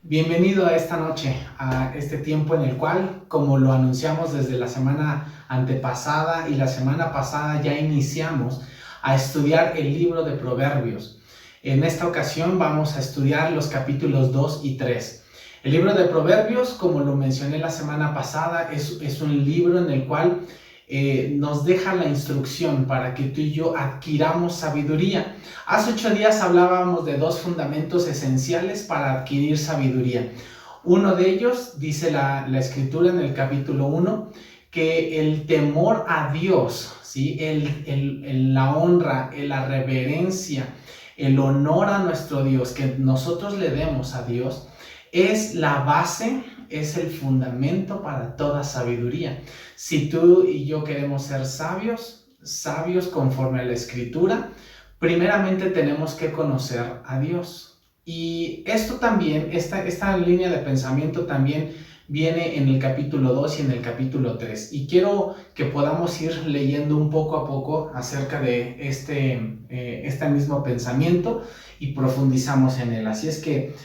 Bienvenido a esta noche, a este tiempo en el cual, como lo anunciamos desde la semana antepasada y la semana pasada ya iniciamos a estudiar el libro de Proverbios. En esta ocasión vamos a estudiar los capítulos 2 y 3. El libro de Proverbios, como lo mencioné la semana pasada, es un libro en el cual nos deja la instrucción para que tú y yo adquiramos sabiduría. Hace 8 días hablábamos de dos fundamentos esenciales para adquirir sabiduría. Uno de ellos, dice la escritura en el capítulo 1, que el temor a Dios, ¿sí? La honra, la reverencia, el honor a nuestro Dios, que nosotros le demos a Dios, es la base, es el fundamento para toda sabiduría. Si tú y yo queremos ser sabios conforme a la escritura, primeramente tenemos que conocer a Dios. Y esto también, esta línea de pensamiento también viene en el capítulo 2 y en el capítulo 3. Y quiero que podamos ir leyendo un poco a poco acerca de este mismo pensamiento y profundizamos en él. Así es que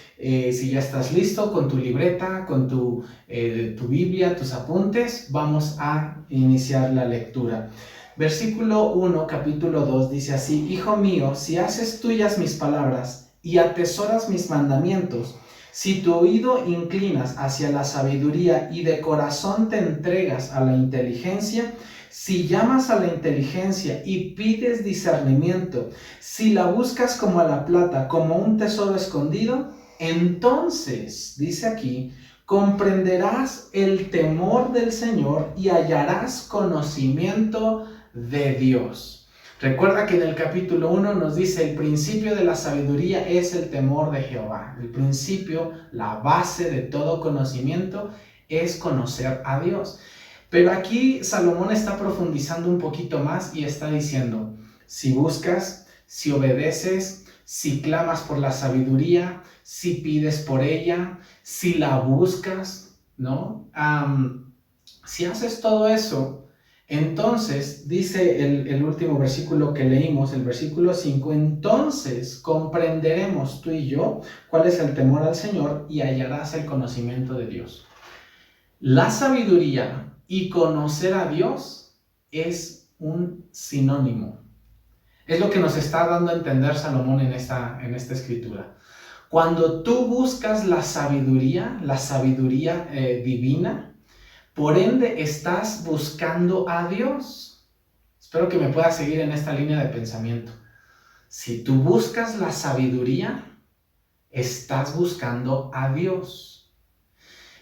si ya estás listo con tu libreta, con tu Biblia, tus apuntes, vamos a iniciar la lectura. Versículo 1, capítulo 2 dice así: Hijo mío, si haces tuyas mis palabras y atesoras mis mandamientos, si tu oído inclinas hacia la sabiduría y de corazón te entregas a la inteligencia, si llamas a la inteligencia y pides discernimiento, si la buscas como a la plata, como un tesoro escondido, entonces, dice aquí, comprenderás el temor del Señor y hallarás conocimiento de Dios. Recuerda que en el capítulo 1 nos dice: el principio de la sabiduría es el temor de Jehová. El principio, la base de todo conocimiento es conocer a Dios. Pero aquí Salomón está profundizando un poquito más y está diciendo: si buscas, si obedeces, si clamas por la sabiduría, si pides por ella, si la buscas, ¿no? Si haces todo eso, entonces, dice el último versículo que leímos, el versículo 5, entonces comprenderemos tú y yo cuál es el temor al Señor y hallarás el conocimiento de Dios. La sabiduría y conocer a Dios es un sinónimo. Es lo que nos está dando a entender Salomón en esta escritura. Cuando tú buscas la sabiduría divina, por ende estás buscando a Dios. Espero que me puedas seguir en esta línea de pensamiento. Si tú buscas la sabiduría, estás buscando a Dios.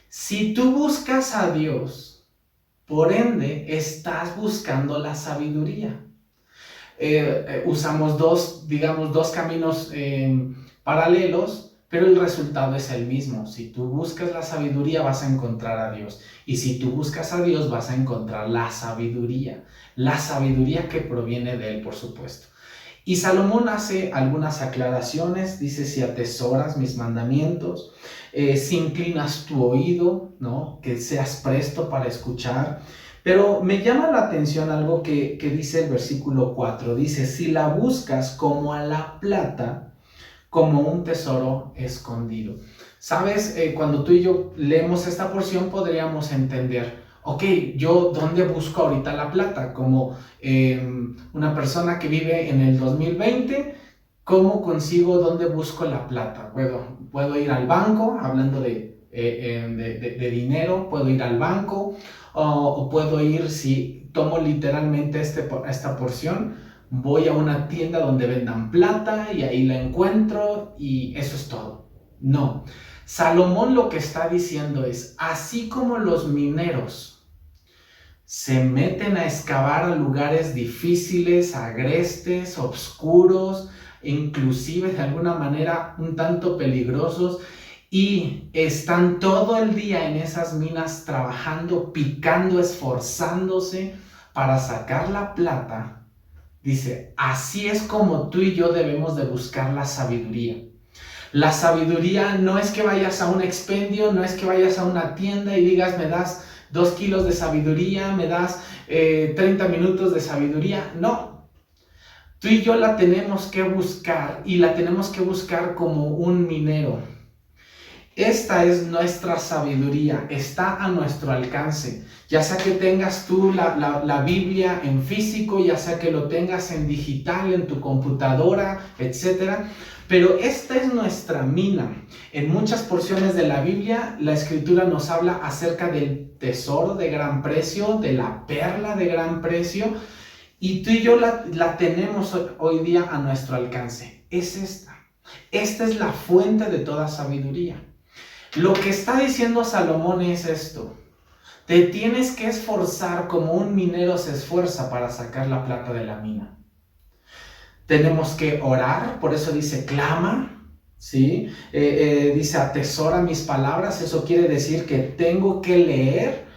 Si tú buscas a Dios, por ende estás buscando la sabiduría. Usamos dos caminos paralelos, pero el resultado es el mismo. Si tú buscas la sabiduría, vas a encontrar a Dios. Y si tú buscas a Dios, vas a encontrar la sabiduría que proviene de Él, por supuesto. Y Salomón hace algunas aclaraciones. Dice: si atesoras mis mandamientos, si inclinas tu oído, ¿no? Que seas presto para escuchar. Pero me llama la atención algo que dice el versículo 4. Dice: si la buscas como a la plata, como un tesoro escondido. ¿Sabes? Cuando tú y yo leemos esta porción podríamos entender: ok, yo ¿dónde busco ahorita la plata? Como una persona que vive en el 2020, ¿cómo consigo dónde busco la plata? Puedo ir al banco, hablando de dinero, puedo ir al banco, o puedo ir, si tomo literalmente esta porción, voy a una tienda donde vendan plata y ahí la encuentro y eso es todo. No. Salomón lo que está diciendo es: así como los mineros se meten a excavar a lugares difíciles, agrestes, oscuros, inclusive de alguna manera un tanto peligrosos, y están todo el día en esas minas trabajando, picando, esforzándose para sacar la plata, dice: así es como tú y yo debemos de buscar la sabiduría. La sabiduría no es que vayas a un expendio, no es que vayas a una tienda y digas: me das 2 kilos de sabiduría, me das 30 minutos de sabiduría. No, tú y yo la tenemos que buscar, y la tenemos que buscar como un minero. Esta es nuestra sabiduría, está a nuestro alcance. Ya sea que tengas tú la Biblia en físico, ya sea que lo tengas en digital, en tu computadora, etc. Pero esta es nuestra mina. En muchas porciones de la Biblia, la Escritura nos habla acerca del tesoro de gran precio, de la perla de gran precio, y tú y yo la tenemos hoy día a nuestro alcance. Es esta. Esta es la fuente de toda sabiduría. Lo que está diciendo Salomón es esto: te tienes que esforzar como un minero se esfuerza para sacar la plata de la mina. Tenemos que orar, por eso dice clama, ¿sí? Dice atesora mis palabras, eso quiere decir que tengo que leer,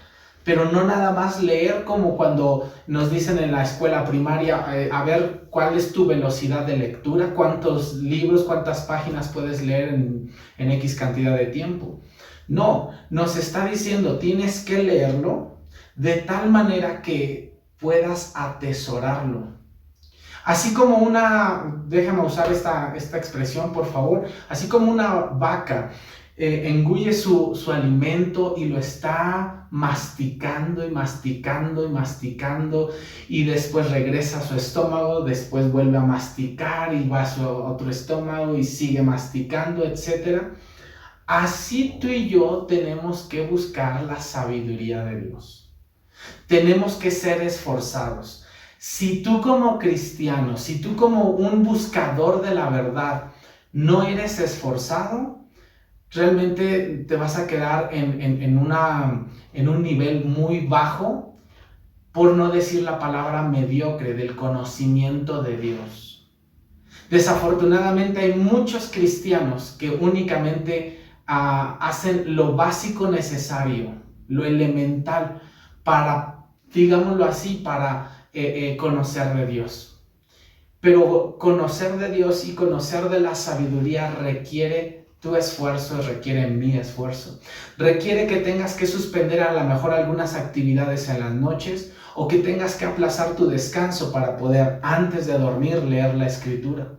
pero no nada más leer como cuando nos dicen en la escuela primaria, a ver cuál es tu velocidad de lectura, cuántos libros, cuántas páginas puedes leer en X cantidad de tiempo. No, nos está diciendo, tienes que leerlo de tal manera que puedas atesorarlo. Así como déjame usar esta expresión por favor, así como una vaca engulle su alimento y lo está masticando y masticando y masticando, y después regresa a su estómago, después vuelve a masticar y va a su otro estómago y sigue masticando, etc. Así tú y yo tenemos que buscar la sabiduría de Dios. Tenemos que ser esforzados. Si tú como cristiano, si tú como un buscador de la verdad no eres esforzado, realmente te vas a quedar en un nivel muy bajo, por no decir la palabra mediocre, del conocimiento de Dios. Desafortunadamente hay muchos cristianos que únicamente hacen lo básico necesario, lo elemental, para, digámoslo así, para conocer de Dios. Pero conocer de Dios y conocer de la sabiduría requiere tu esfuerzo, requiere mi esfuerzo. Requiere que tengas que suspender a lo mejor algunas actividades en las noches, o que tengas que aplazar tu descanso para poder antes de dormir leer la Escritura.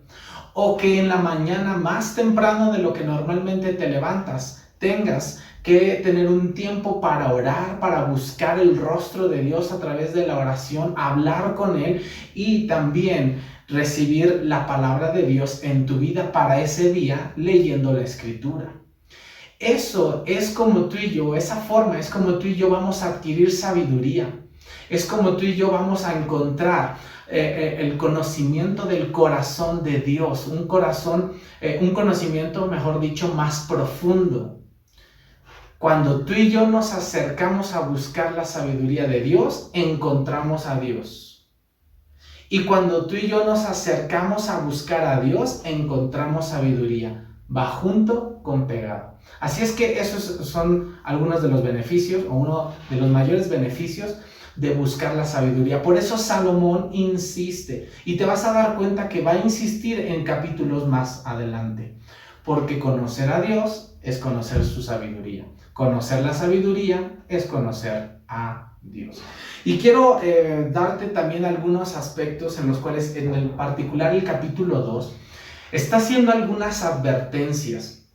O que en la mañana más temprano de lo que normalmente te levantas, tengas que tener un tiempo para orar, para buscar el rostro de Dios a través de la oración, hablar con Él y también recibir la palabra de Dios en tu vida para ese día leyendo la Escritura. Eso es como tú y yo, esa forma es como tú y yo vamos a adquirir sabiduría. Es como tú y yo vamos a encontrar el conocimiento del corazón de Dios, un conocimiento, mejor dicho, más profundo. Cuando tú y yo nos acercamos a buscar la sabiduría de Dios, encontramos a Dios. Y cuando tú y yo nos acercamos a buscar a Dios, encontramos sabiduría. Va junto con pegado. Así es que esos son algunos de los beneficios, o uno de los mayores beneficios de buscar la sabiduría. Por eso Salomón insiste, y te vas a dar cuenta que va a insistir en capítulos más adelante, porque conocer a Dios es conocer su sabiduría. Conocer la sabiduría es conocer a Dios. Y quiero darte también algunos aspectos en los cuales, en el particular el capítulo 2, está haciendo algunas advertencias.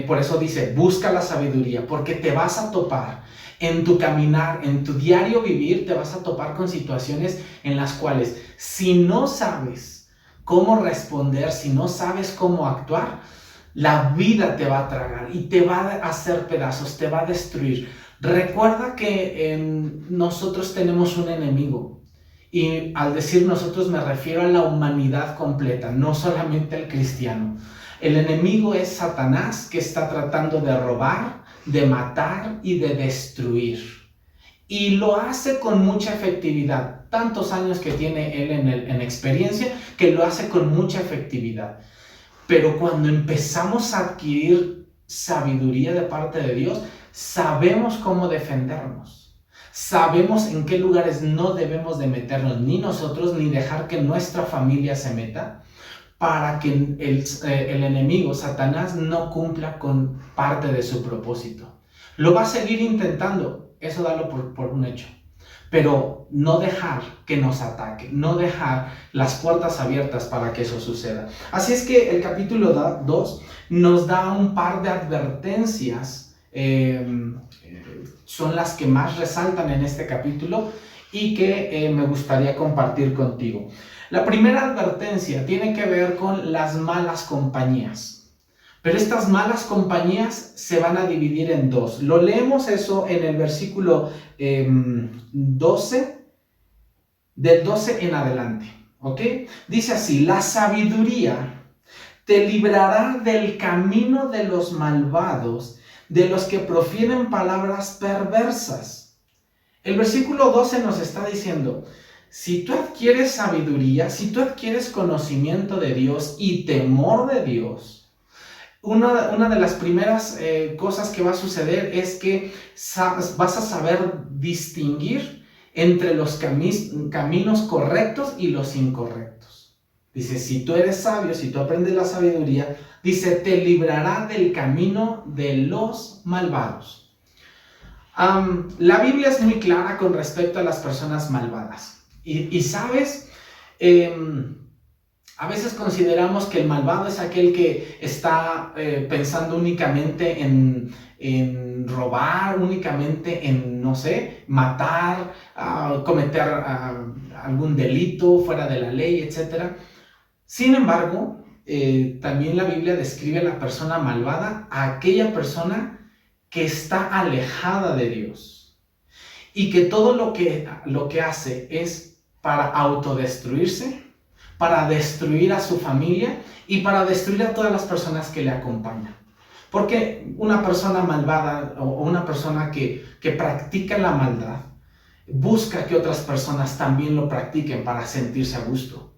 Por eso dice, busca la sabiduría, porque te vas a topar en tu caminar, en tu diario vivir, te vas a topar con situaciones en las cuales, si no sabes cómo responder, si no sabes cómo actuar, la vida te va a tragar y te va a hacer pedazos, te va a destruir. Recuerda que nosotros tenemos un enemigo, y al decir nosotros me refiero a la humanidad completa, no solamente al cristiano. El enemigo es Satanás, que está tratando de robar, de matar y de destruir. Y lo hace con mucha efectividad. Tantos años que tiene él en experiencia, que lo hace con mucha efectividad. Pero cuando empezamos a adquirir sabiduría de parte de Dios, sabemos cómo defendernos. Sabemos en qué lugares no debemos de meternos ni nosotros, ni dejar que nuestra familia se meta, para que el enemigo, Satanás, no cumpla con parte de su propósito. Lo va a seguir intentando, eso dalo por un hecho. pero no dejar que nos ataque, no dejar las puertas abiertas para que eso suceda. Así es que el capítulo 2 nos da un par de advertencias, son las que más resaltan en este capítulo y que me gustaría compartir contigo. La primera advertencia tiene que ver con las malas compañías. Pero estas malas compañías se van a dividir en dos. Lo leemos eso en el versículo 12, del 12 en adelante. ¿Ok? Dice así: la sabiduría te librará del camino de los malvados, de los que profieren palabras perversas. El versículo 12 nos está diciendo: si tú adquieres sabiduría, si tú adquieres conocimiento de Dios y temor de Dios, una de las primeras cosas que va a suceder es que vas a saber distinguir entre los caminos correctos y los incorrectos. Dice, si tú eres sabio, si tú aprendes la sabiduría, dice, te librará del camino de los malvados. La Biblia es muy clara con respecto a las personas malvadas. Y sabes, a veces consideramos que el malvado es aquel que está pensando únicamente en robar, únicamente en, no sé, matar, cometer algún delito fuera de la ley, etc. Sin embargo, también la Biblia describe a la persona malvada, a aquella persona que está alejada de Dios y que todo lo que hace es para autodestruirse, para destruir a su familia y para destruir a todas las personas que le acompañan. Porque una persona malvada o una persona que practica la maldad busca que otras personas también lo practiquen para sentirse a gusto.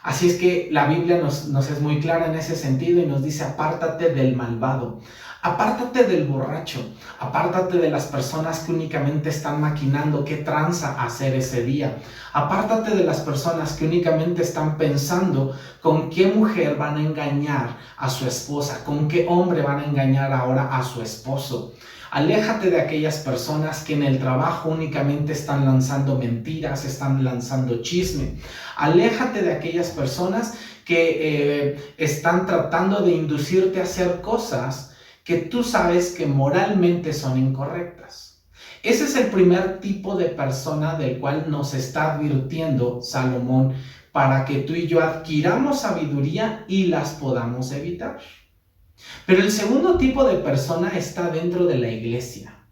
Así es que la Biblia nos es muy clara en ese sentido y nos dice: apártate del malvado, apártate del borracho, apártate de las personas que únicamente están maquinando qué tranza hacer ese día, apártate de las personas que únicamente están pensando con qué mujer van a engañar a su esposa, con qué hombre van a engañar ahora a su esposo. Aléjate de aquellas personas que en el trabajo únicamente están lanzando mentiras, están lanzando chisme. Aléjate de aquellas personas que están tratando de inducirte a hacer cosas que tú sabes que moralmente son incorrectas. Ese es el primer tipo de persona del cual nos está advirtiendo Salomón para que tú y yo adquiramos sabiduría y las podamos evitar. Pero el segundo tipo de persona está dentro de la iglesia.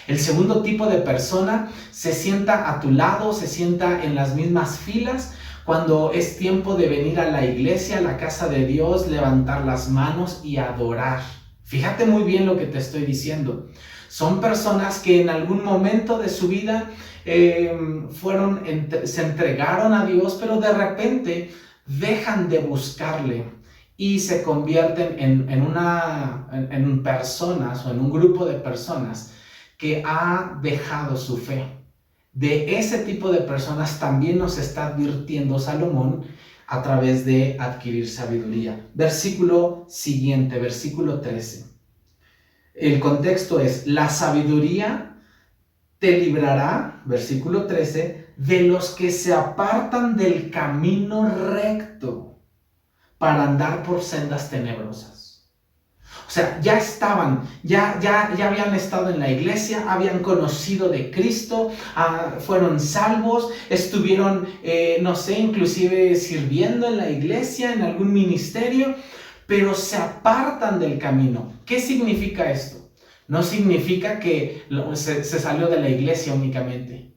El segundo tipo de persona se sienta a tu lado, se sienta en las mismas filas cuando es tiempo de venir a la iglesia, a la casa de Dios, levantar las manos y adorar. Fíjate muy bien lo que te estoy diciendo. Son personas que en algún momento de su vida se entregaron a Dios, pero de repente dejan de buscarle y se convierten en personas o en un grupo de personas que ha dejado su fe. De ese tipo de personas también nos está advirtiendo Salomón a través de adquirir sabiduría. Versículo siguiente, versículo 13. El contexto es: la sabiduría te librará, versículo 13, de los que se apartan del camino recto para andar por sendas tenebrosas. O sea, ya habían estado en la iglesia, habían conocido de Cristo, fueron salvos, estuvieron, no sé, inclusive sirviendo en la iglesia, en algún ministerio, pero se apartan del camino. ¿Qué significa esto? No significa que se salió de la iglesia únicamente,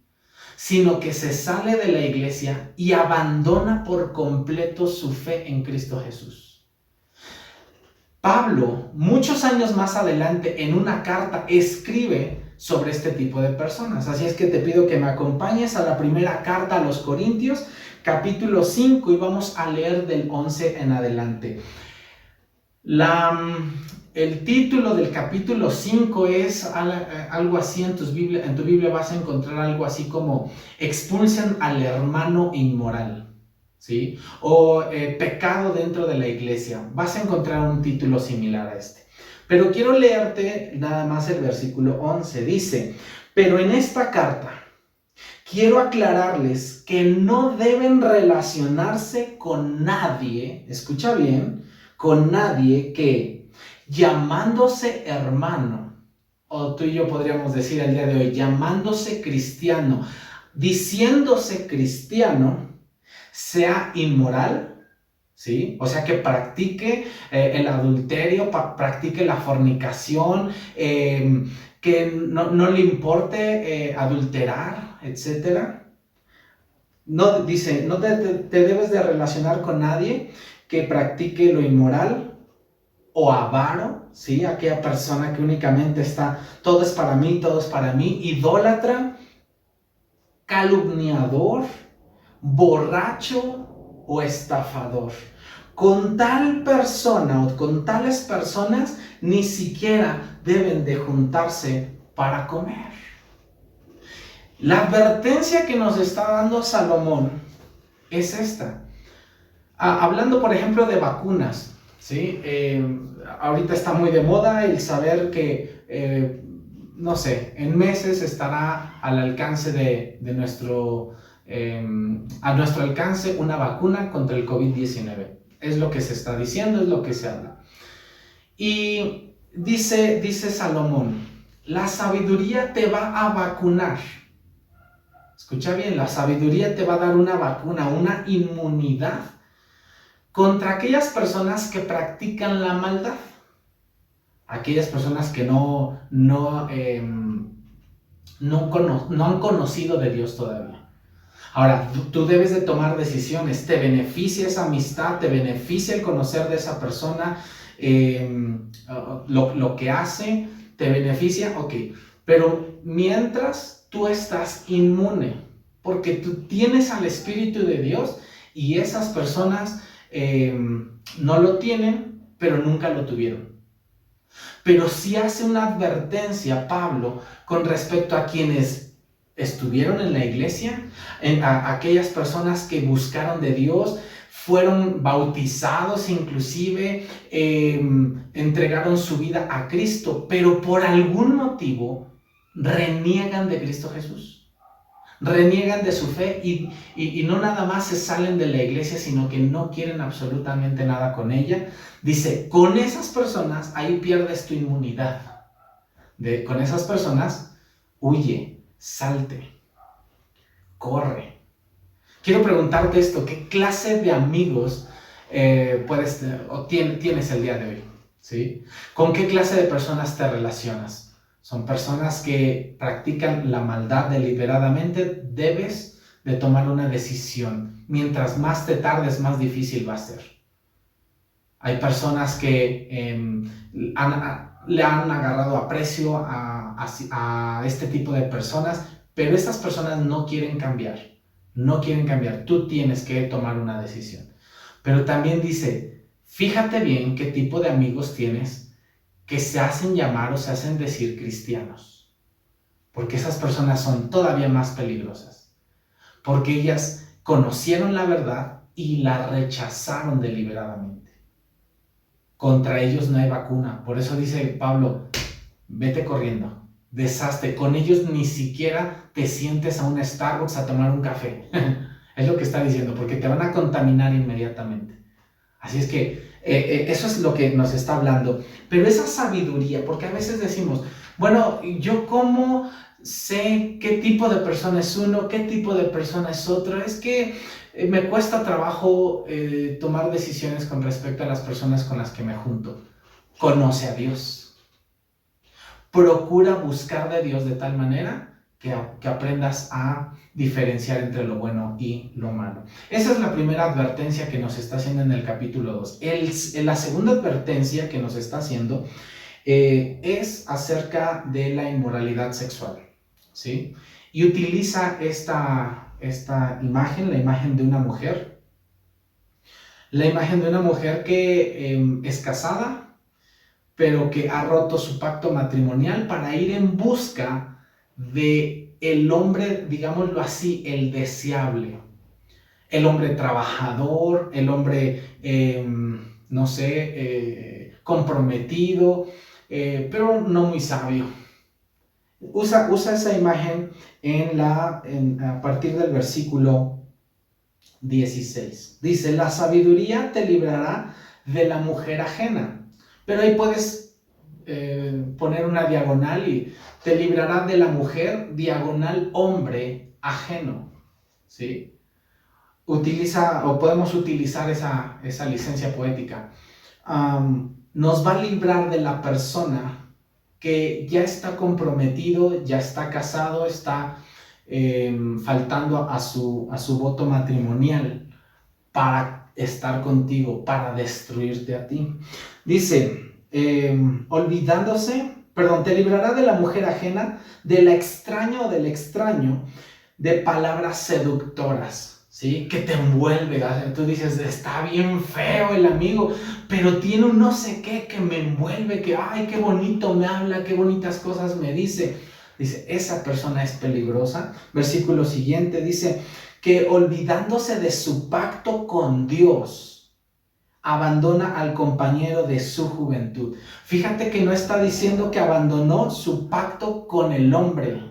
sino que se sale de la iglesia y abandona por completo su fe en Cristo Jesús. Pablo, muchos años más adelante, en una carta, escribe sobre este tipo de personas. Así es que te pido que me acompañes a la primera carta a los Corintios, capítulo 5, y vamos a leer del 11 en adelante. El título del capítulo 5 es algo así, en tu Biblia vas a encontrar algo así como: expulsen al hermano inmoral. ¿Sí? O pecado dentro de la iglesia. Vas a encontrar un título similar a este. Pero quiero leerte nada más el versículo 11. Dice: pero en esta carta quiero aclararles que no deben relacionarse con nadie, escucha bien, con nadie que llamándose hermano, o tú y yo podríamos decir el día de hoy, llamándose cristiano, diciéndose cristiano, sea inmoral, ¿sí? O sea, que practique el adulterio, practique la fornicación, que no le importe adulterar, etc. No, dice, no te debes de relacionar con nadie que practique lo inmoral o avaro, ¿sí? Aquella persona que únicamente está, todo es para mí, idólatra, calumniador, borracho o estafador. Con tal persona o con tales personas ni siquiera deben de juntarse para comer. La advertencia que nos está dando Salomón es esta. Hablando, por ejemplo, de vacunas, ¿sí? Ahorita está muy de moda el saber que, no sé, en meses estará al alcance de nuestro, a nuestro alcance una vacuna contra el COVID-19. Es lo que se está diciendo, es lo que se habla. Y dice Salomón, la sabiduría te va a vacunar. Escucha bien, la sabiduría te va a dar una vacuna, una inmunidad contra aquellas personas que practican la maldad. Aquellas personas que no han conocido de Dios todavía. Ahora, tú debes de tomar decisiones. ¿Te beneficia esa amistad? ¿Te beneficia el conocer de esa persona? Lo que hace, ¿te beneficia? Ok. Pero mientras tú estás inmune, porque tú tienes al Espíritu de Dios y esas personas no lo tienen, pero nunca lo tuvieron. Pero sí hace una advertencia Pablo con respecto a quienes estuvieron en la iglesia, a aquellas personas que buscaron de Dios, fueron bautizados inclusive, entregaron su vida a Cristo, pero por algún motivo reniegan de Cristo Jesús. Reniegan de su fe y no nada más se salen de la iglesia, sino que no quieren absolutamente nada con ella. Dice, con esas personas ahí pierdes tu inmunidad. Con esas personas huye, salte, corre. Quiero preguntarte esto, ¿qué clase de amigos tienes el día de hoy? ¿Sí? ¿Con qué clase de personas te relacionas? Son personas que practican la maldad deliberadamente. Debes de tomar una decisión. Mientras más te tardes, más difícil va a ser. Hay personas que le han agarrado aprecio a este tipo de personas, pero estas personas no quieren cambiar. No quieren cambiar. Tú tienes que tomar una decisión. Pero también dice, fíjate bien qué tipo de amigos tienes que se hacen llamar o se hacen decir cristianos, porque esas personas son todavía más peligrosas, porque ellas conocieron la verdad y la rechazaron deliberadamente. Contra ellos no hay vacuna, por eso dice Pablo, vete corriendo, deshazte, con ellos ni siquiera te sientes a un Starbucks a tomar un café, es lo que está diciendo, porque te van a contaminar inmediatamente. Así es que eso es lo que nos está hablando. Pero esa sabiduría, porque a veces decimos, bueno, ¿yo cómo sé qué tipo de persona es uno, qué tipo de persona es otro? Es que me cuesta trabajo tomar decisiones con respecto a las personas con las que me junto. Conoce a Dios. Procura buscar de Dios de tal manera que aprendas a diferenciar entre lo bueno y lo malo. Esa es la primera advertencia que nos está haciendo en el capítulo 2. La segunda advertencia que nos está haciendo es acerca de la inmoralidad sexual, ¿sí? Y utiliza esta imagen, la imagen de una mujer. La imagen de una mujer que es casada, pero que ha roto su pacto matrimonial para ir en busca de el hombre, digámoslo así, el deseable, el hombre trabajador, el hombre, comprometido, pero no muy sabio. Usa esa imagen a partir del versículo 16. Dice, la sabiduría te librará de la mujer ajena. Pero ahí puedes poner una diagonal y te librará de la mujer, diagonal hombre ajeno. ¿Sí? Podemos utilizar esa licencia poética. Nos va a librar de la persona que ya está comprometido, ya está casado, está faltando a su voto matrimonial para estar contigo, para destruirte a ti. Dice, te librará de la mujer ajena, del extraño o del extraño, de palabras seductoras, ¿sí? Que te envuelve. Tú dices, está bien feo el amigo, pero tiene un no sé qué que me envuelve, que, ay, qué bonito me habla, qué bonitas cosas me dice. Dice, esa persona es peligrosa. Versículo siguiente dice, que olvidándose de su pacto con Dios, abandona al compañero de su juventud. Fíjate que no está diciendo que abandonó su pacto con el hombre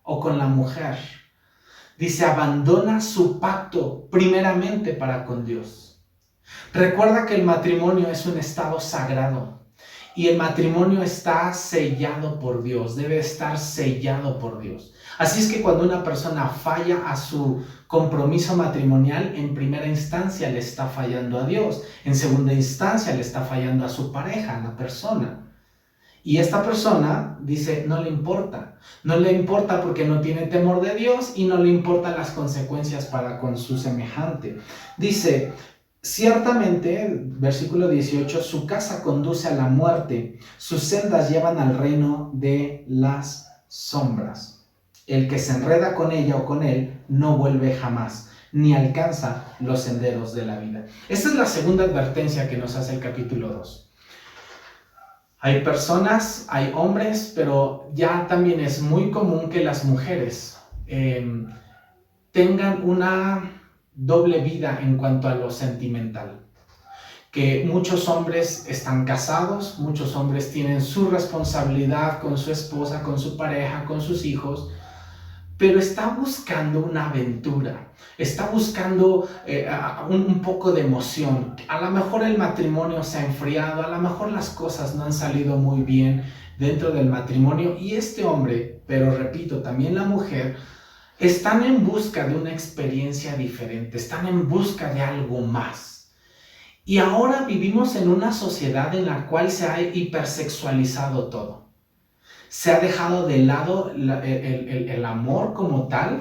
o con la mujer. Dice, abandona su pacto primeramente para con Dios. Recuerda que el matrimonio es un estado sagrado y el matrimonio está sellado por Dios, debe estar sellado por Dios. Así es que cuando una persona falla a su compromiso matrimonial, en primera instancia le está fallando a Dios, en segunda instancia le está fallando a su pareja, a la persona. Y esta persona dice, no le importa porque no tiene temor de Dios y no le importan las consecuencias para con su semejante. Dice, ciertamente, versículo 18, su casa conduce a la muerte, sus sendas llevan al reino de las sombras. El que se enreda con ella o con él no vuelve jamás, ni alcanza los senderos de la vida. Esta es la segunda advertencia que nos hace el capítulo 2. Hay personas, hay hombres, pero ya también es muy común que las mujeres tengan una doble vida en cuanto a lo sentimental. Que muchos hombres están casados, muchos hombres tienen su responsabilidad con su esposa, con su pareja, con sus hijos, pero está buscando una aventura, está buscando un poco de emoción. A lo mejor el matrimonio se ha enfriado, a lo mejor las cosas no han salido muy bien dentro del matrimonio y este hombre, pero repito, también la mujer, están en busca de una experiencia diferente, están en busca de algo más. Y ahora vivimos en una sociedad en la cual se ha hipersexualizado todo. Se ha dejado de lado el amor como tal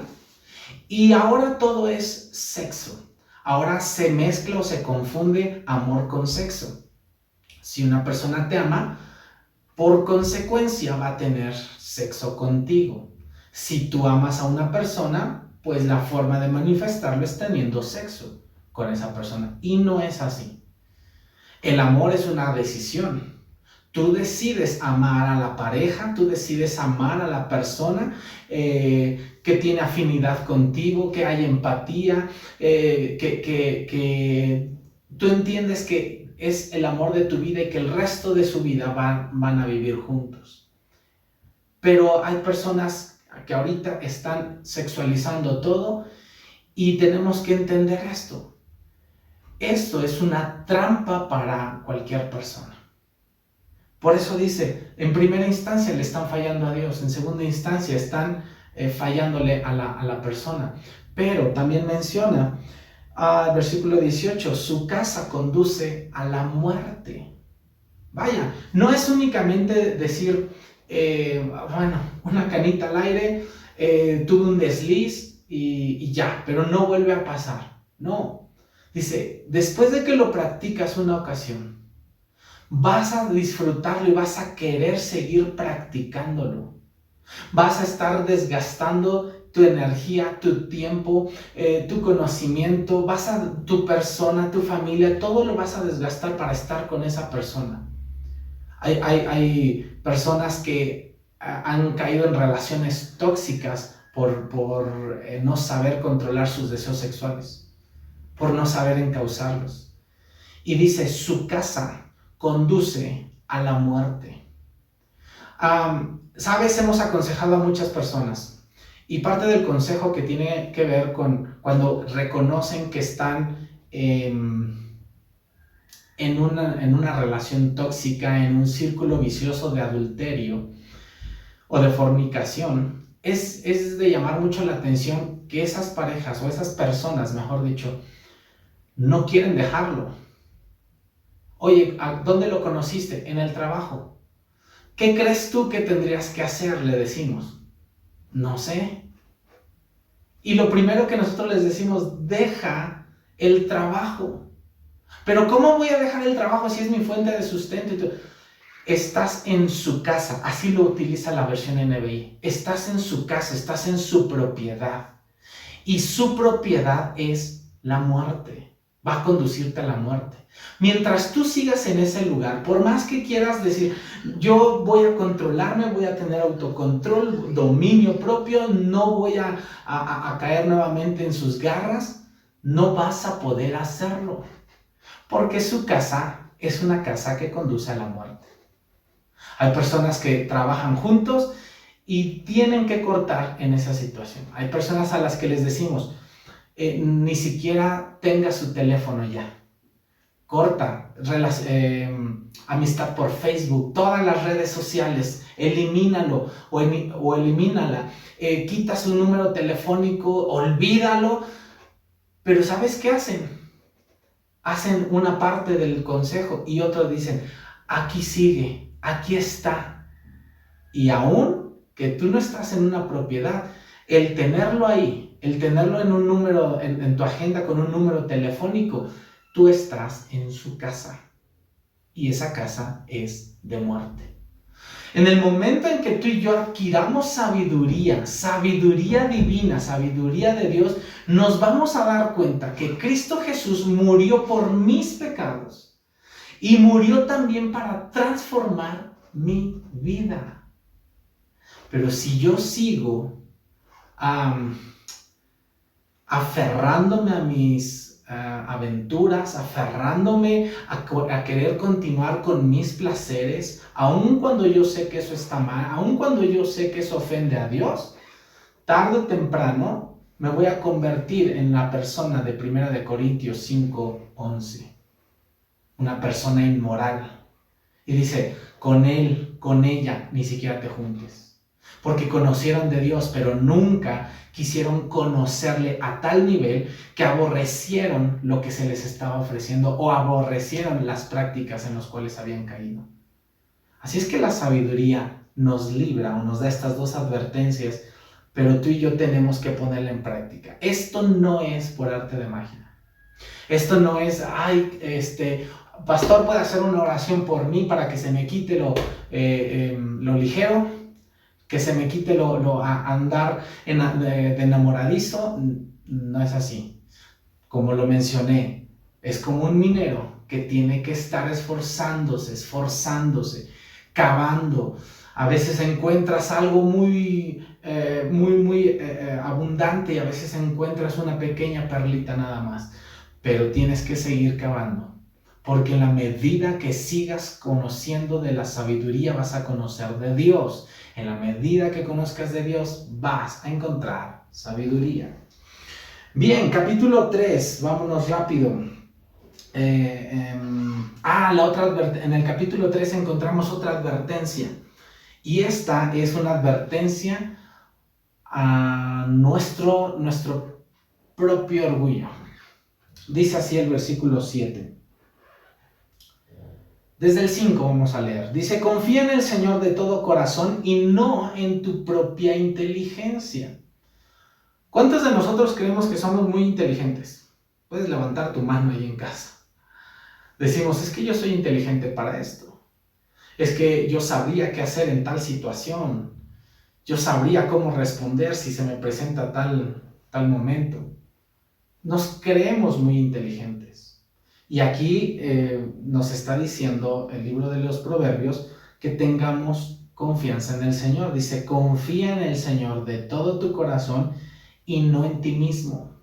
y ahora todo es sexo. Ahora se mezcla o se confunde amor con sexo. Si una persona te ama, por consecuencia va a tener sexo contigo. Si tú amas a una persona, pues la forma de manifestarlo es teniendo sexo con esa persona. Y no es así. El amor es una decisión. Tú decides amar a la pareja, tú decides amar a la persona que tiene afinidad contigo, que hay empatía, que tú entiendes que es el amor de tu vida y que el resto de su vida van a vivir juntos. Pero hay personas que ahorita están sexualizando todo y tenemos que entender esto. Esto es una trampa para cualquier persona. Por eso dice, en primera instancia le están fallando a Dios, en segunda instancia están fallándole a la persona. Pero también menciona, versículo 18, su casa conduce a la muerte. Vaya, no es únicamente decir, bueno, una canita al aire, tuve un desliz y ya, pero no vuelve a pasar. No, dice, después de que lo practicas una ocasión, vas a disfrutarlo y vas a querer seguir practicándolo. Vas a estar desgastando tu energía, tu tiempo, tu conocimiento, tu persona, tu familia, todo lo vas a desgastar para estar con esa persona. Hay personas que han caído en relaciones tóxicas por no saber controlar sus deseos sexuales, por no saber encauzarlos. Y dice, su casa conduce a la muerte. Sabes, hemos aconsejado a muchas personas y parte del consejo que tiene que ver con cuando reconocen que están en una relación tóxica, en un círculo vicioso de adulterio o de fornicación, es de llamar mucho la atención que esas parejas o esas personas, mejor dicho, no quieren dejarlo. Oye, ¿dónde lo conociste? En el trabajo. ¿Qué crees tú que tendrías que hacer? Le decimos. No sé. Y lo primero que nosotros les decimos, deja el trabajo. Pero ¿cómo voy a dejar el trabajo si es mi fuente de sustento? Estás en su casa, así lo utiliza la versión NBI. Estás en su casa, estás en su propiedad. Y su propiedad es la muerte. Va a conducirte a la muerte. Mientras tú sigas en ese lugar, por más que quieras decir, yo voy a controlarme, voy a tener autocontrol, dominio propio, no voy a caer nuevamente en sus garras, no vas a poder hacerlo. Porque su casa es una casa que conduce a la muerte. Hay personas que trabajan juntos y tienen que cortar en esa situación. Hay personas a las que les decimos, ni siquiera tenga su teléfono ya. Corta, amistad por Facebook, todas las redes sociales, elimínalo o elimínala. Quita su número telefónico, olvídalo. Pero ¿sabes qué hacen? Hacen una parte del consejo y otros dicen, aquí sigue, aquí está. Y aún que tú no estás en una propiedad, el tenerlo ahí, el tenerlo en un número, en tu agenda con un número telefónico, tú estás en su casa. Y esa casa es de muerte. En el momento en que tú y yo adquiramos sabiduría divina, sabiduría de Dios, nos vamos a dar cuenta que Cristo Jesús murió por mis pecados y murió también para transformar mi vida. Pero si yo sigo aferrándome a mis aventuras, aferrándome a querer continuar con mis placeres, aun cuando yo sé que eso está mal, aun cuando yo sé que eso ofende a Dios, tarde o temprano me voy a convertir en la persona de 1 Corintios 5:11, una persona inmoral. Y dice, con él, con ella, ni siquiera te juntes. Porque conocieron de Dios, pero nunca quisieron conocerle a tal nivel que aborrecieron lo que se les estaba ofreciendo o aborrecieron las prácticas en las cuales habían caído. Así es que la sabiduría nos libra o nos da estas dos advertencias, pero tú y yo tenemos que ponerla en práctica. Esto no es por arte de magia. Esto no es, pastor, ¿puede hacer una oración por mí para que se me quite lo ligero? Que se me quite lo andar de enamoradizo. No es así. Como lo mencioné, es como un minero que tiene que estar esforzándose, cavando. A veces encuentras algo muy abundante y a veces encuentras una pequeña perlita nada más. Pero tienes que seguir cavando. Porque en la medida que sigas conociendo de la sabiduría, vas a conocer de Dios. En la medida que conozcas de Dios, vas a encontrar sabiduría. Bien, capítulo 3, vámonos rápido. En el capítulo 3 encontramos otra advertencia. Y esta es una advertencia a nuestro propio orgullo. Dice así el versículo 7. Desde el 5 vamos a leer. Dice, confía en el Señor de todo corazón y no en tu propia inteligencia. ¿Cuántos de nosotros creemos que somos muy inteligentes? Puedes levantar tu mano ahí en casa. Decimos, es que yo soy inteligente para esto. Es que yo sabría qué hacer en tal situación. Yo sabría cómo responder si se me presenta tal momento. Nos creemos muy inteligentes. Y aquí nos está diciendo el libro de los Proverbios que tengamos confianza en el Señor. Dice, confía en el Señor de todo tu corazón y no en ti mismo,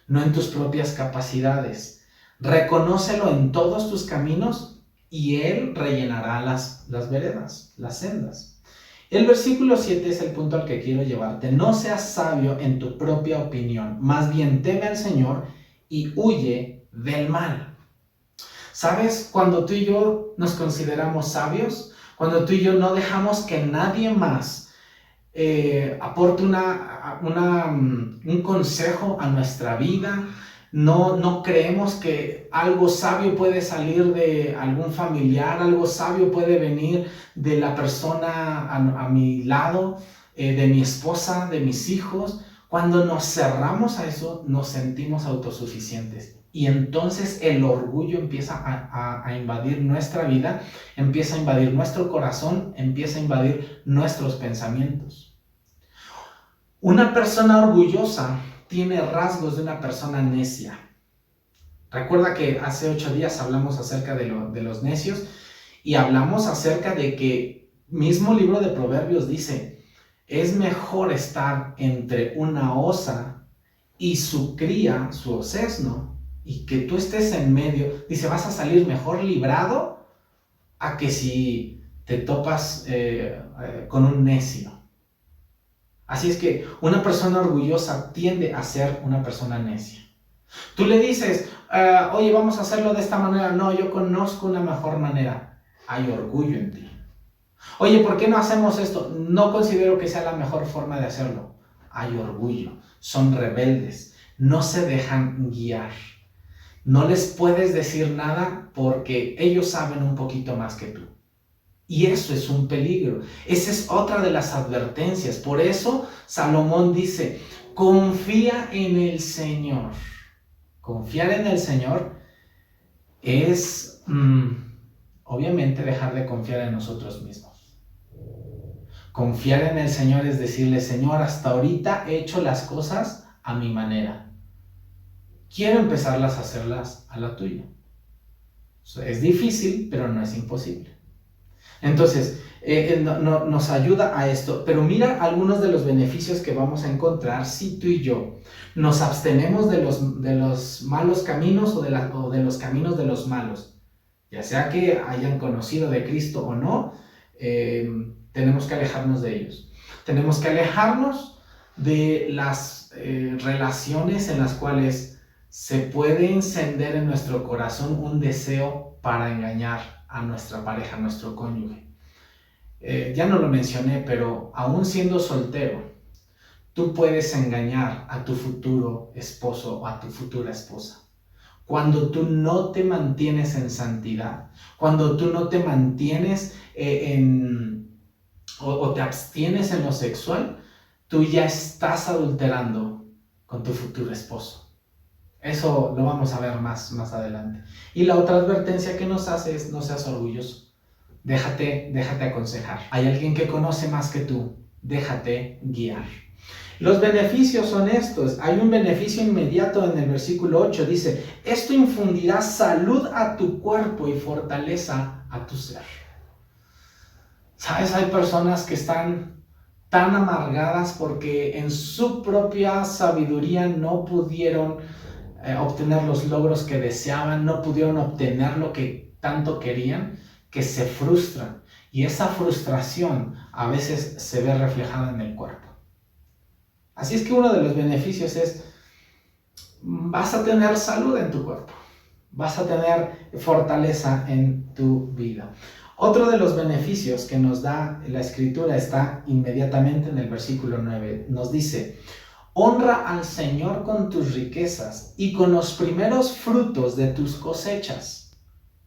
no en tus propias capacidades. Reconócelo en todos tus caminos y Él rellenará las veredas, las sendas. El versículo 7 es el punto al que quiero llevarte. No seas sabio en tu propia opinión, más bien teme al Señor y huye del mal. ¿Sabes? Cuando tú y yo nos consideramos sabios, cuando tú y yo no dejamos que nadie más aporte un consejo a nuestra vida, no creemos que algo sabio puede salir de algún familiar, algo sabio puede venir de la persona a mi lado, de mi esposa, de mis hijos. Cuando nos cerramos a eso, nos sentimos autosuficientes. Y entonces el orgullo empieza a invadir nuestra vida, empieza a invadir nuestro corazón, empieza a invadir nuestros pensamientos. Una persona orgullosa tiene rasgos de una persona necia. Recuerda que hace 8 días hablamos acerca de los necios y hablamos acerca de que mismo libro de Proverbios dice, es mejor estar entre una osa y su cría, su osesno, y que tú estés en medio. Dice, vas a salir mejor librado a que si te topas con un necio. Así es que una persona orgullosa tiende a ser una persona necia. Tú le dices, oye, vamos a hacerlo de esta manera. No, yo conozco una mejor manera. Hay orgullo en ti. Oye, ¿por qué no hacemos esto? No considero que sea la mejor forma de hacerlo. Hay orgullo. Son rebeldes. No se dejan guiar. No les puedes decir nada porque ellos saben un poquito más que tú. Y eso es un peligro. Esa es otra de las advertencias. Por eso Salomón dice, confía en el Señor. Confiar en el Señor es, obviamente, dejar de confiar en nosotros mismos. Confiar en el Señor es decirle, Señor, hasta ahorita he hecho las cosas a mi manera. Quiero empezarlas a hacerlas a la tuya. Es difícil, pero no es imposible. Entonces, nos ayuda a esto. Pero mira algunos de los beneficios que vamos a encontrar si tú y yo nos abstenemos de los malos caminos o de los caminos de los malos. Ya sea que hayan conocido de Cristo o no, tenemos que alejarnos de ellos. Tenemos que alejarnos de las relaciones en las cuales se puede encender en nuestro corazón un deseo para engañar a nuestra pareja, a nuestro cónyuge. Ya no lo mencioné, pero aún siendo soltero, tú puedes engañar a tu futuro esposo o a tu futura esposa. Cuando tú no te mantienes en santidad, cuando tú no te mantienes o te abstienes en lo sexual, tú ya estás adulterando con tu futuro esposo. Eso lo vamos a ver más adelante. Y la otra advertencia que nos hace es no seas orgulloso. Déjate aconsejar. Hay alguien que conoce más que tú. Déjate guiar. Los beneficios son estos. Hay un beneficio inmediato en el versículo 8. Dice, esto infundirá salud a tu cuerpo y fortaleza a tu ser. ¿Sabes? Hay personas que están tan amargadas porque en su propia sabiduría no pudieron obtener los logros que deseaban, no pudieron obtener lo que tanto querían, que se frustran. Y esa frustración a veces se ve reflejada en el cuerpo. Así es que uno de los beneficios es, vas a tener salud en tu cuerpo, vas a tener fortaleza en tu vida. Otro de los beneficios que nos da la Escritura está inmediatamente en el versículo 9. Nos dice, honra al Señor con tus riquezas y con los primeros frutos de tus cosechas.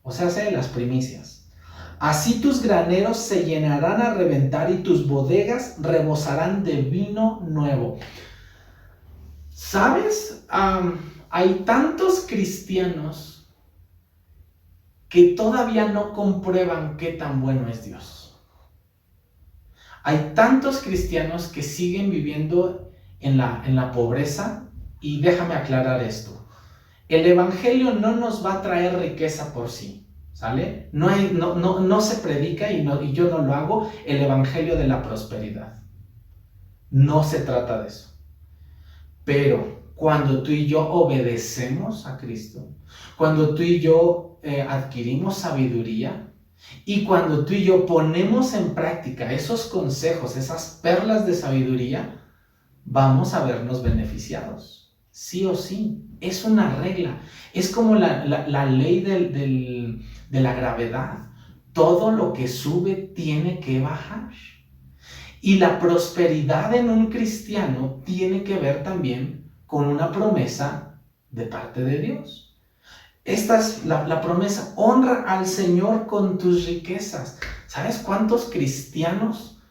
O sea, las primicias. Así tus graneros se llenarán a reventar y tus bodegas rebosarán de vino nuevo. ¿Sabes? Hay tantos cristianos que todavía no comprueban qué tan bueno es Dios. Hay tantos cristianos que siguen viviendo en la pobreza, y déjame aclarar esto. El evangelio no nos va a traer riqueza por sí, ¿sale? No se predica y yo no lo hago el evangelio de la prosperidad. No se trata de eso. Pero cuando tú y yo obedecemos a Cristo, cuando tú y yo adquirimos sabiduría, Y cuando tú y yo ponemos en práctica esos consejos, esas perlas de sabiduría, vamos a vernos beneficiados. Sí o sí. Es una regla. Es como la ley de la gravedad. Todo lo que sube tiene que bajar. Y la prosperidad en un cristiano tiene que ver también con una promesa de parte de Dios. Esta es la promesa: honra al Señor con tus riquezas. ¿Sabes cuántos cristianos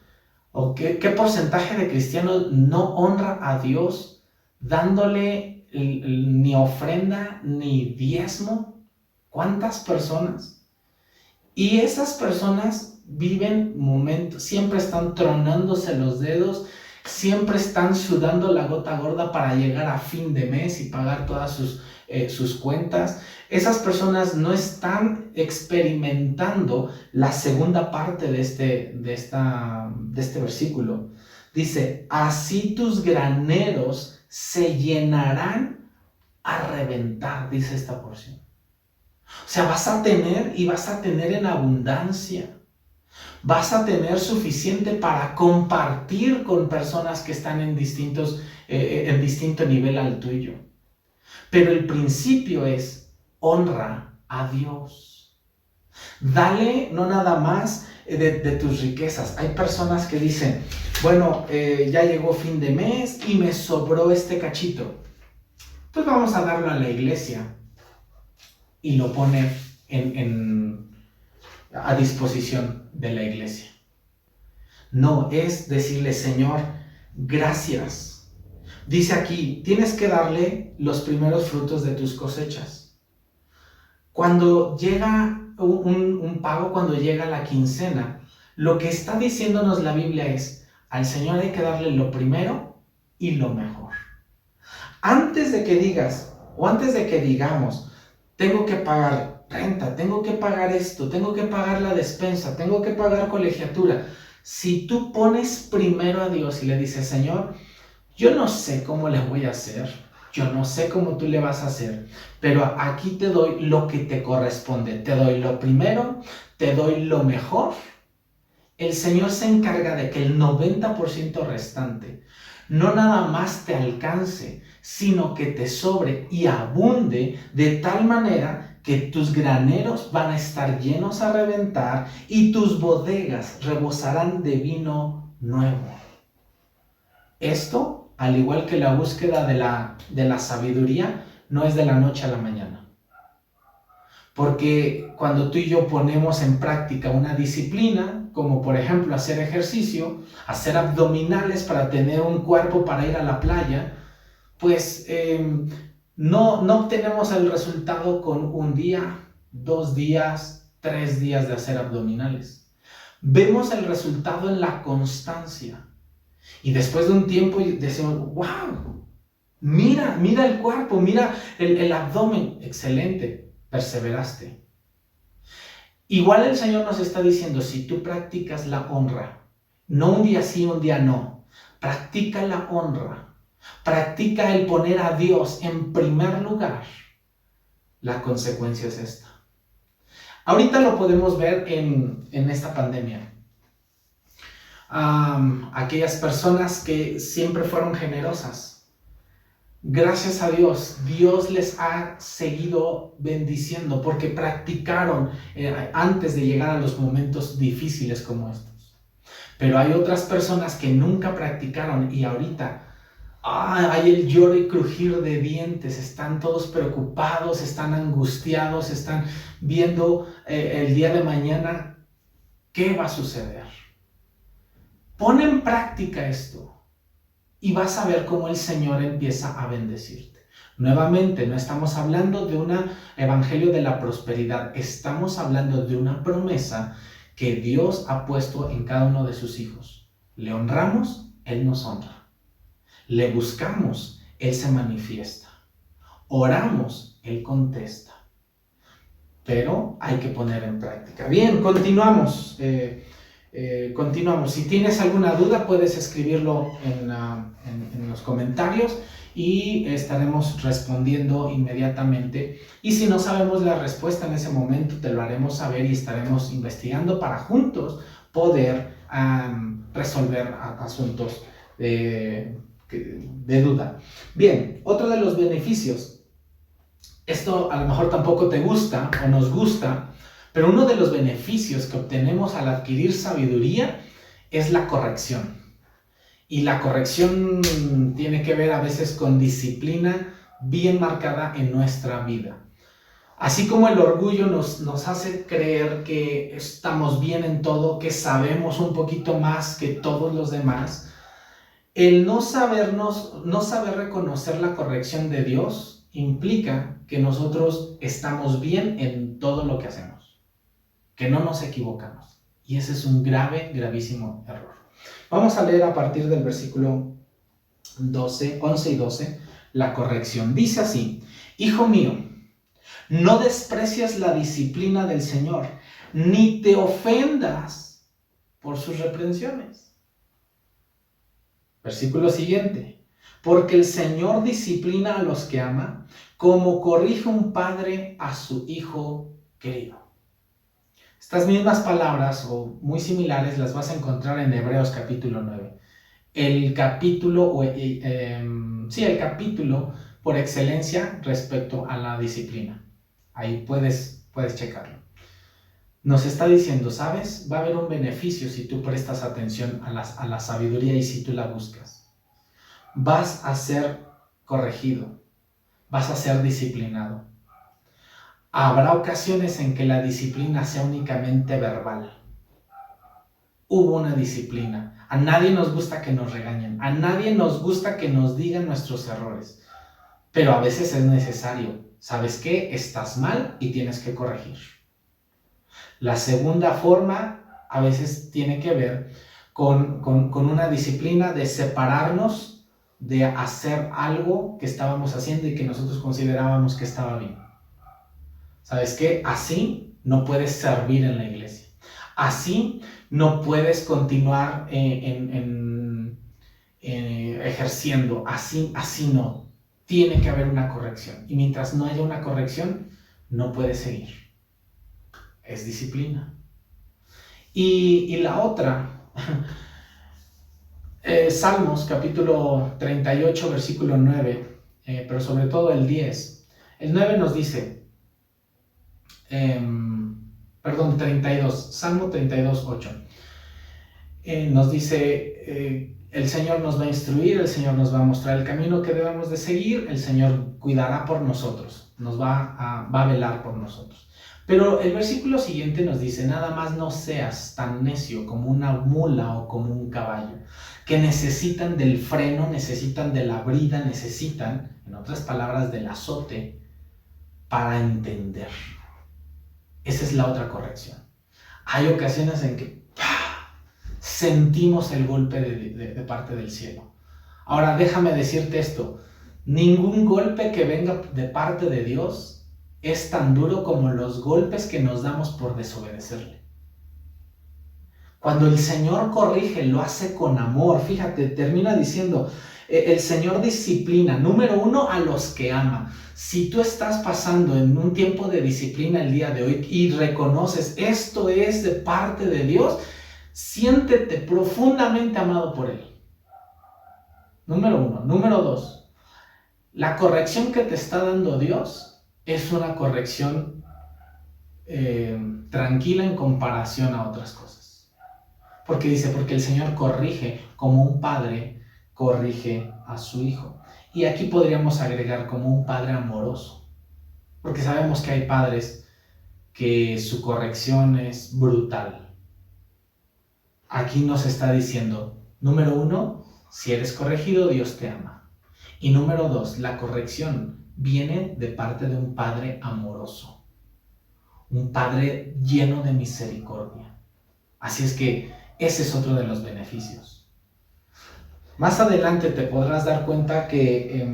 o qué porcentaje de cristianos no honra a Dios dándole ni ofrenda ni diezmo? ¿Cuántas personas? Y esas personas viven momentos, siempre están tronándose los dedos, siempre están sudando la gota gorda para llegar a fin de mes y pagar todas sus cuentas. Esas personas no están experimentando la segunda parte de este versículo. Dice: así tus graneros se llenarán a reventar, dice esta porción. O sea, vas a tener en abundancia. Vas a tener suficiente para compartir con personas que están en distinto nivel al tuyo. Pero el principio es: honra a Dios. Dale no nada más de tus riquezas. Hay personas que dicen: bueno, ya llegó fin de mes y me sobró este cachito, pues vamos a darlo a la iglesia. Y lo pone a disposición de la iglesia. No, es decirle: Señor, gracias. Dice aquí, tienes que darle los primeros frutos de tus cosechas. Cuando llega un pago, cuando llega la quincena, lo que está diciéndonos la Biblia es: al Señor hay que darle lo primero y lo mejor. Antes de que digas, o antes de que digamos: tengo que pagar renta, tengo que pagar esto, tengo que pagar la despensa, tengo que pagar colegiatura. Si tú pones primero a Dios y le dices: Señor, yo no sé cómo le voy a hacer, yo no sé cómo tú le vas a hacer, pero aquí te doy lo que te corresponde, te doy lo primero, te doy lo mejor. El Señor se encarga de que el 90% restante no nada más te alcance, sino que te sobre y abunde de tal manera que tus graneros van a estar llenos a reventar y tus bodegas rebosarán de vino nuevo. Esto, al igual que la búsqueda de la sabiduría, no es de la noche a la mañana. Porque cuando tú y yo ponemos en práctica una disciplina, como por ejemplo hacer ejercicio, hacer abdominales para tener un cuerpo para ir a la playa, pues no obtenemos el resultado con un día, 2 días, 3 días de hacer abdominales. Vemos el resultado en la constancia. Y después de un tiempo decimos: ¡wow! Mira el cuerpo, mira el abdomen. Excelente, perseveraste. Igual el Señor nos está diciendo: si tú practicas la honra, no un día sí, un día no, practica la honra. Practica el poner a Dios en primer lugar. La consecuencia es esta. Ahorita lo podemos ver en esta pandemia. Aquellas personas que siempre fueron generosas, gracias a Dios, Dios les ha seguido bendiciendo porque practicaron antes de llegar a los momentos difíciles como estos. Pero hay otras personas que nunca practicaron y ahorita hay el lloro y crujir de dientes, están todos preocupados, están angustiados, están viendo el día de mañana qué va a suceder. Pon en práctica esto y vas a ver cómo el Señor empieza a bendecirte. Nuevamente, no estamos hablando de un evangelio de la prosperidad, estamos hablando de una promesa que Dios ha puesto en cada uno de sus hijos. Le honramos, Él nos honra. Le buscamos, Él se manifiesta. Oramos, Él contesta. Pero hay que poner en práctica. Bien, continuamos. Continuamos. Si tienes alguna duda, puedes escribirlo en los comentarios y estaremos respondiendo inmediatamente. Y si no sabemos la respuesta en ese momento, te lo haremos saber y estaremos investigando para juntos poder resolver asuntos de duda. Bien, otro de los beneficios, esto a lo mejor tampoco te gusta o nos gusta, pero uno de los beneficios que obtenemos al adquirir sabiduría es la corrección. Y la corrección tiene que ver a veces con disciplina bien marcada en nuestra vida. Así como el orgullo nos hace creer que estamos bien en todo, que sabemos un poquito más que todos los demás, el no saber reconocer la corrección de Dios implica que nosotros estamos bien en todo lo que hacemos, que no nos equivocamos. Y ese es un gravísimo error. Vamos a leer a partir del versículo 11 y 12 la corrección. Dice así: Hijo mío, no desprecies la disciplina del Señor, ni te ofendas por sus reprensiones. Versículo siguiente: porque el Señor disciplina a los que ama, como corrige un padre a su hijo querido. Estas mismas palabras, o muy similares, las vas a encontrar en Hebreos capítulo 9. El capítulo por excelencia respecto a la disciplina. Ahí puedes checarlo. Nos está diciendo, ¿sabes? Va a haber un beneficio si tú prestas atención a la sabiduría y si tú la buscas. Vas a ser corregido. Vas a ser disciplinado. Habrá ocasiones en que la disciplina sea únicamente verbal. Hubo una disciplina. A nadie nos gusta que nos regañen. A nadie nos gusta que nos digan nuestros errores. Pero a veces es necesario. ¿Sabes qué? Estás mal y tienes que corregir. La segunda forma a veces tiene que ver con una disciplina de separarnos de hacer algo que estábamos haciendo y que nosotros considerábamos que estaba bien. ¿Sabes qué? Así no puedes servir en la iglesia. Así no puedes continuar ejerciendo. Así no. Tiene que haber una corrección. Y mientras no haya una corrección, no puedes seguir. Es disciplina. Y la otra, Salmos capítulo 38, versículo 9, pero sobre todo el 10. El 9 nos dice, 32, Salmo 32, 8. Nos dice, el Señor nos va a instruir, el Señor nos va a mostrar el camino que debemos de seguir, el Señor cuidará por nosotros, va a velar por nosotros. Pero el versículo siguiente nos dice, nada más no seas tan necio como una mula o como un caballo, que necesitan del freno, necesitan de la brida, necesitan, en otras palabras, del azote para entender. Esa es la otra corrección. Hay ocasiones en que sentimos el golpe de parte del cielo. Ahora déjame decirte esto, ningún golpe que venga de parte de Dios es tan duro como los golpes que nos damos por desobedecerle. Cuando el Señor corrige, lo hace con amor. Fíjate, termina diciendo, el Señor disciplina, número 1, a los que ama. Si tú estás pasando en un tiempo de disciplina el día de hoy y reconoces esto es de parte de Dios, siéntete profundamente amado por Él. Número 1. Número 2, la corrección que te está dando Dios es una corrección tranquila en comparación a otras cosas. Porque dice, porque el Señor corrige como un padre corrige a su hijo. Y aquí podríamos agregar como un padre amoroso. Porque sabemos que hay padres que su corrección es brutal. Aquí nos está diciendo, número 1, si eres corregido, Dios te ama. Y número 2, la corrección viene de parte de un padre amoroso, un padre lleno de misericordia. Así es que ese es otro de los beneficios. Más adelante te podrás dar cuenta que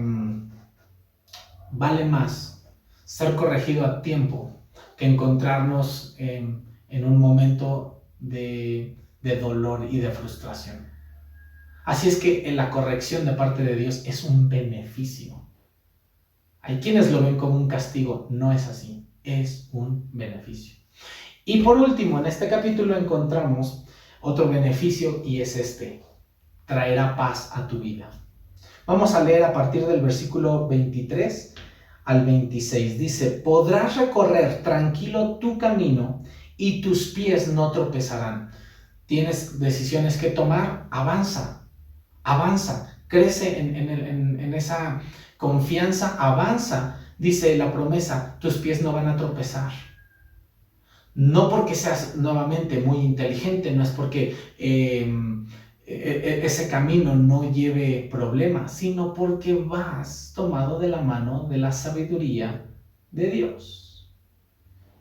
vale más ser corregido a tiempo que encontrarnos en un momento de dolor y de frustración. Así es que en la corrección de parte de Dios es un beneficio. Hay quienes lo ven como un castigo, no es así, es un beneficio. Y por último, en este capítulo encontramos otro beneficio y es este: traerá paz a tu vida. Vamos a leer a partir del versículo 23 al 26. Dice: podrás recorrer tranquilo tu camino y tus pies no tropezarán. Tienes decisiones que tomar, avanza, crece en esa confianza, avanza. Dice la promesa: tus pies no van a tropezar. No porque seas nuevamente muy inteligente, no es porque ese camino no lleve problemas, sino porque vas tomado de la mano de la sabiduría de Dios.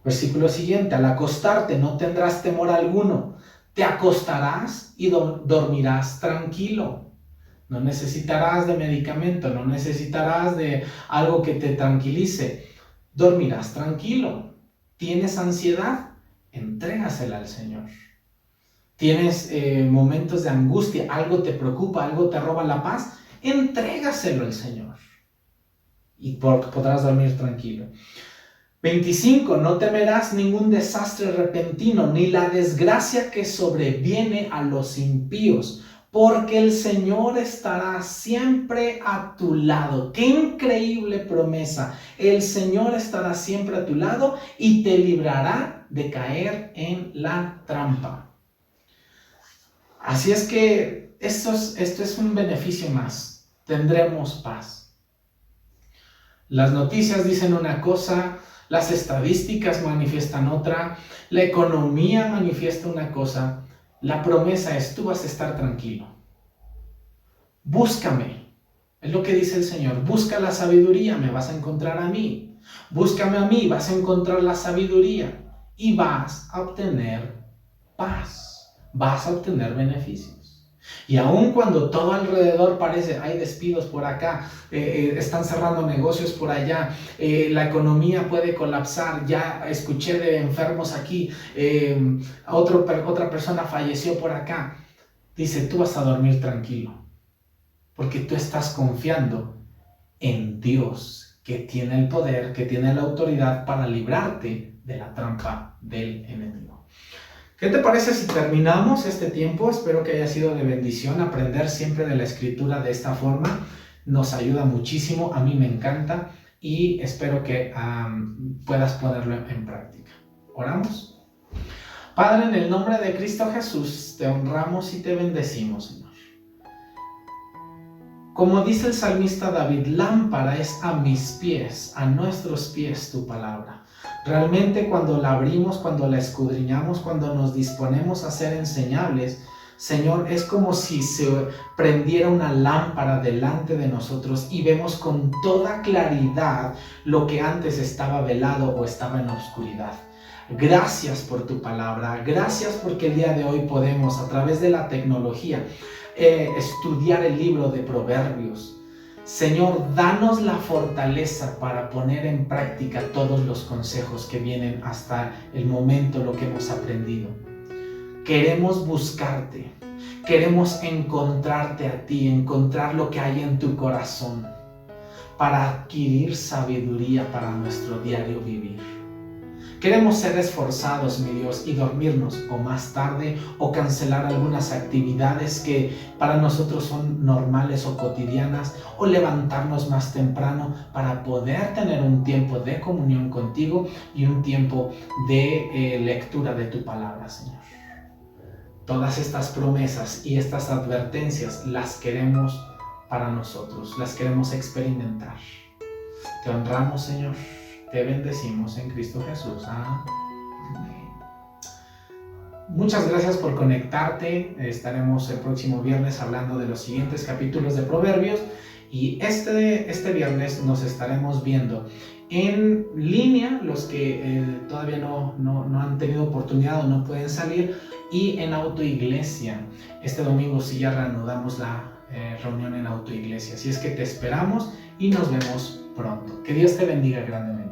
Versículo siguiente: al acostarte no tendrás temor alguno, te acostarás y dormirás tranquilo. No necesitarás de medicamento, no necesitarás de algo que te tranquilice. Dormirás tranquilo. ¿Tienes ansiedad? Entrégasela al Señor. ¿Tienes momentos de angustia? ¿Algo te preocupa? ¿Algo te roba la paz? Entrégaselo al Señor. Y podrás dormir tranquilo. 25. No temerás ningún desastre repentino, ni la desgracia que sobreviene a los impíos, porque el Señor estará siempre a tu lado. ¡Qué increíble promesa! El Señor estará siempre a tu lado y te librará de caer en la trampa. Así es que esto es un beneficio más. Tendremos paz. Las noticias dicen una cosa, las estadísticas manifiestan otra, la economía manifiesta una cosa. La promesa es: tú vas a estar tranquilo. Búscame, es lo que dice el Señor. Busca la sabiduría, me vas a encontrar a mí. Búscame a mí, vas a encontrar la sabiduría y vas a obtener paz, vas a obtener beneficios. Y aun cuando todo alrededor parece, hay despidos por acá, están cerrando negocios por allá, la economía puede colapsar, ya escuché de enfermos aquí, otra persona falleció por acá. Dice: tú vas a dormir tranquilo, porque tú estás confiando en Dios, que tiene el poder, que tiene la autoridad para librarte de la trampa del enemigo. ¿Qué te parece si terminamos este tiempo? Espero que haya sido de bendición. Aprender siempre de la Escritura de esta forma nos ayuda muchísimo. A mí me encanta y espero que puedas ponerlo en práctica. ¿Oramos? Padre, en el nombre de Cristo Jesús, te honramos y te bendecimos, Señor. Como dice el salmista David: lámpara es a mis pies, a nuestros pies tu palabra. Realmente cuando la abrimos, cuando la escudriñamos, cuando nos disponemos a ser enseñables, Señor, es como si se prendiera una lámpara delante de nosotros y vemos con toda claridad lo que antes estaba velado o estaba en la oscuridad. Gracias por tu palabra, gracias porque el día de hoy podemos, a través de la tecnología, estudiar el libro de Proverbios. Señor, danos la fortaleza para poner en práctica todos los consejos que vienen hasta el momento, lo que hemos aprendido. Queremos buscarte, queremos encontrarte a ti, encontrar lo que hay en tu corazón para adquirir sabiduría para nuestro diario vivir. Queremos ser esforzados, mi Dios, y dormirnos o más tarde o cancelar algunas actividades que para nosotros son normales o cotidianas, o levantarnos más temprano para poder tener un tiempo de comunión contigo y un tiempo de lectura de tu palabra, Señor. Todas estas promesas y estas advertencias las queremos para nosotros, las queremos experimentar. Te honramos, Señor. Te bendecimos en Cristo Jesús. Amén. Muchas gracias por conectarte. Estaremos el próximo viernes hablando de los siguientes capítulos de Proverbios. Y este viernes nos estaremos viendo en línea, los que todavía no han tenido oportunidad o no pueden salir, y en autoiglesia. Este domingo sí ya reanudamos la reunión en autoiglesia. Así es que te esperamos y nos vemos pronto. Que Dios te bendiga grandemente.